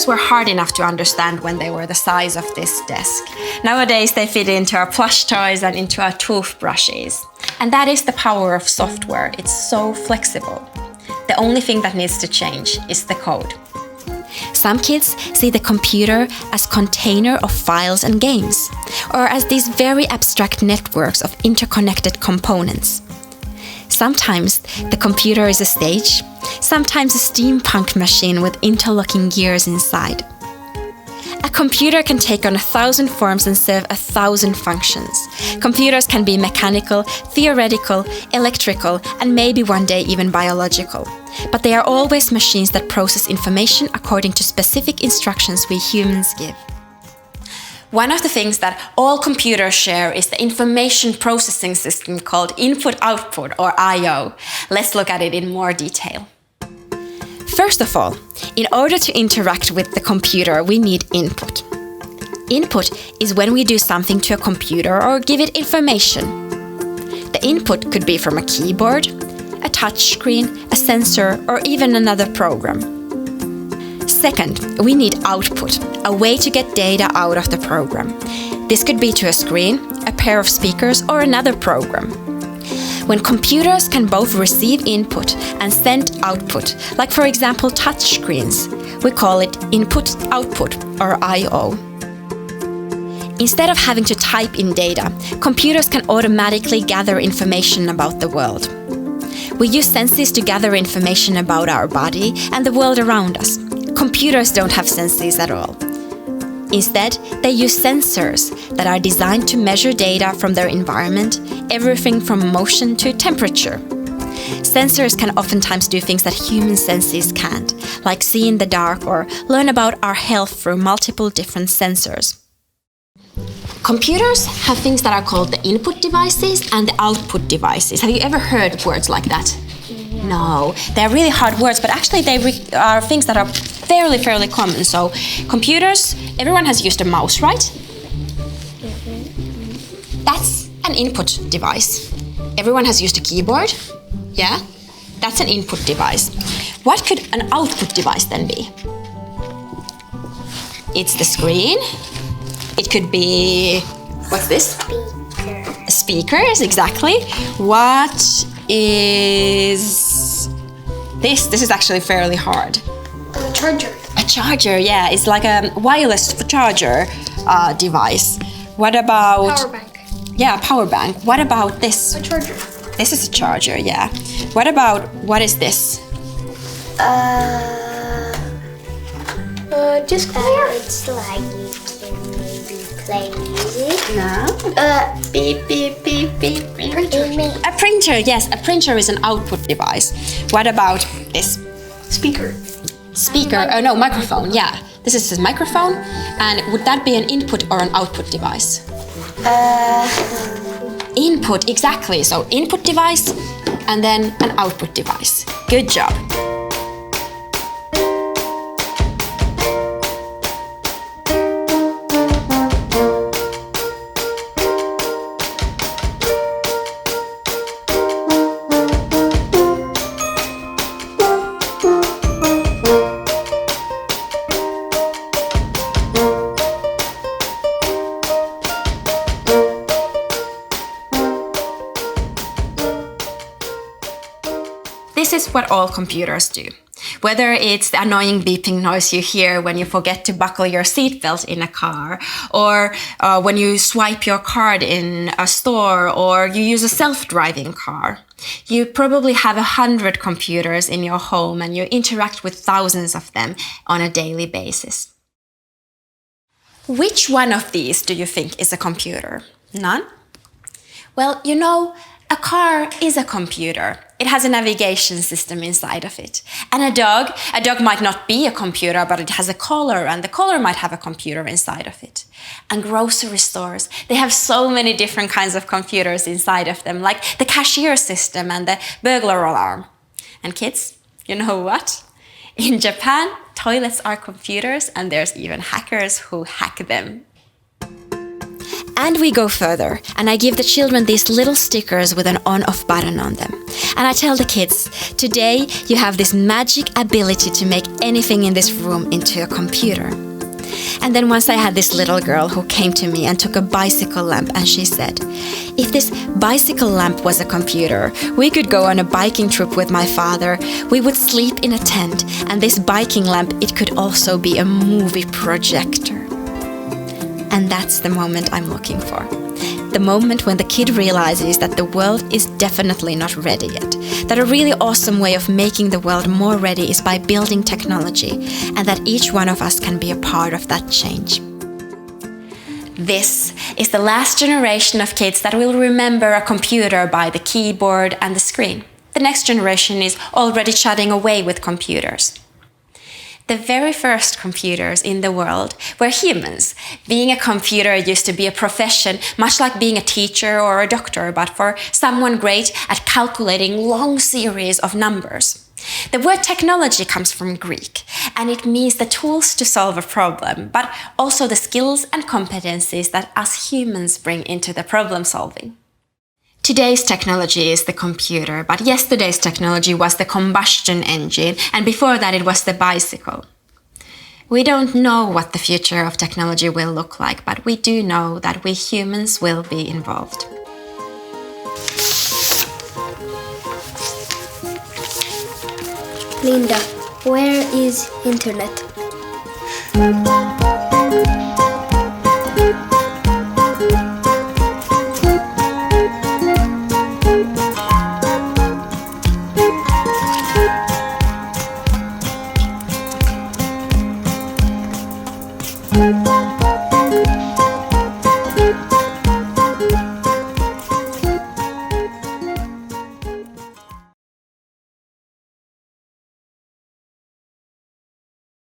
computers were hard enough to understand when they were the size of this desk. Nowadays, they fit into our plush toys and into our toothbrushes. And that is the power of software. It's so flexible. The only thing that needs to change is the code. Some kids see the computer as container of files and games, or as these very abstract networks of interconnected components. Sometimes the computer is a stage, sometimes a steampunk machine with interlocking gears inside. A computer can take on 1,000 forms and serve 1,000 functions. Computers can be mechanical, theoretical, electrical, and maybe one day even biological. But they are always machines that process information according to specific instructions we humans give. One of the things that all computers share is the information processing system called input-output, or I/O. Let's look at it in more detail. First of all, in order to interact with the computer, we need input. Input is when we do something to a computer or give it information. The input could be from a keyboard, a touchscreen, a sensor, or even another program. Second, we need output, a way to get data out of the program. This could be to a screen, a pair of speakers, or another program. When computers can both receive input and send output, like for example touchscreens, we call it input-output, or I/O. Instead of having to type in data, computers can automatically gather information about the world. We use senses to gather information about our body and the world around us. Computers don't have senses at all. Instead, they use sensors that are designed to measure data from their environment, everything from motion to temperature. Sensors can oftentimes do things that human senses can't, like see in the dark or learn about our health through multiple different sensors. Computers have things that are called the input devices and the output devices. Have you ever heard words like that? No, they're really hard words, but actually they are things that are fairly common. So computers, everyone has used a mouse, right? That's an input device. Everyone has used a keyboard. Yeah, that's an input device. What could an output device then be? It's the screen. It could be, what's this? Speakers, exactly. What is this? This is actually fairly hard. A charger. A charger, yeah. It's like a wireless charger device. What about... Power bank. Yeah, power bank. What about this? A charger. This is a charger, yeah. What is this? Just clear. It's like you can maybe play music. No. Beep, beep, beep, beep. Printer. A printer, yes. A printer is an output device. What about this? Speaker. Speaker, oh no, microphone, yeah. This is a microphone, and would that be an input or an output device? Input, exactly. So input device, and then an output device. Good job. This is what all computers do. Whether it's the annoying beeping noise you hear when you forget to buckle your seatbelt in a car, or when you swipe your card in a store, or you use a self-driving car. You probably have 100 computers in your home and you interact with thousands of them on a daily basis. Which one of these do you think is a computer? None? Well, you know, a car is a computer. It has a navigation system inside of it. And a dog might not be a computer, but it has a collar, and the collar might have a computer inside of it. And grocery stores, they have so many different kinds of computers inside of them, like the cashier system and the burglar alarm. And kids, you know what? In Japan, toilets are computers, and there's even hackers who hack them. And we go further, and I give the children these little stickers with an on-off button on them. And I tell the kids, today you have this magic ability to make anything in this room into a computer. And then once I had this little girl who came to me and took a bicycle lamp, and she said, if this bicycle lamp was a computer, we could go on a biking trip with my father, we would sleep in a tent, and this biking lamp, it could also be a movie projector. And that's the moment I'm looking for. The moment when the kid realizes that the world is definitely not ready yet. That a really awesome way of making the world more ready is by building technology, and that each one of us can be a part of that change. This is the last generation of kids that will remember a computer by the keyboard and the screen. The next generation is already chatting away with computers. The very first computers in the world were humans. Being a computer used to be a profession, much like being a teacher or a doctor, but for someone great at calculating long series of numbers. The word technology comes from Greek, and it means the tools to solve a problem, but also the skills and competencies that us humans bring into the problem solving. Today's technology is the computer, but yesterday's technology was the combustion engine, and before that it was the bicycle. We don't know what the future of technology will look like, but we do know that we humans will be involved. Linda, where is internet?